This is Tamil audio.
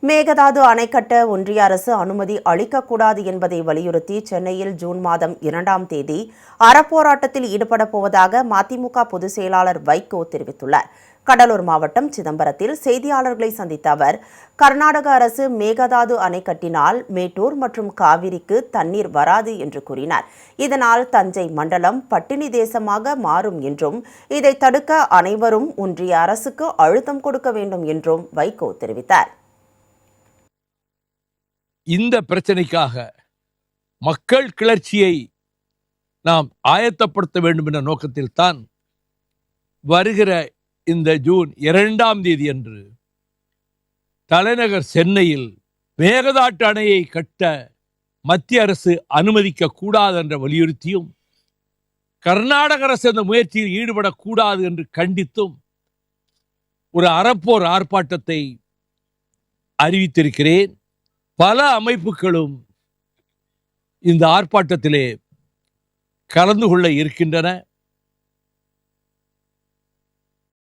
மேகதாது அணை கட்ட ஒன்றிய அரசு அனுமதி அளிக்கக்கூடாது என்பதை வலியுறுத்தி சென்னையில் ஜூன் மாதம் 2ஆம் தேதி அறப்போராட்டத்தில் ஈடுபடப் போவதாக மதிமுக பொதுச் செயலாளர் வைகோ தெரிவித்துள்ளார். கடலூர் மாவட்டம் சிதம்பரத்தில் செய்தியாளர்களை சந்தித்த அவர், கர்நாடக அரசு மேகதாது அணை கட்டினால் மேட்டூர் மற்றும் காவிரிக்கு தண்ணீர் வராது என்று கூறினார். இதனால் தஞ்சை மண்டலம் பட்டினி தேசமாக மாறும் என்றும், இதை தடுக்க அனைவரும் ஒன்றிய அரசுக்கு அழுத்தம் கொடுக்க வேண்டும் என்றும் வைகோ தெரிவித்தார். இந்த பிரச்சனைக்காக மக்கள் கிளர்ச்சியை நாம் ஆயத்தப்படுத்த வேண்டும் என்ற நோக்கத்தில் தான் வருகிற இந்த ஜூன் 2ஆம் தேதி அன்று தலைநகர் சென்னையில் மேகதாட்டு அணையை கட்ட மத்திய அரசு அனுமதிக்க கூடாது என்ற வலியுறுத்தியும், கர்நாடக அரசு அந்த முயற்சியில் ஈடுபடக்கூடாது என்று கண்டித்தும் ஒரு அறப்போர் ஆர்ப்பாட்டத்தை அறிவித்திருக்கிறேன். பல அமைப்புகளும் இந்த ஆர்ப்பாட்டத்திலே கலந்து கொள்ள இருக்கின்றன.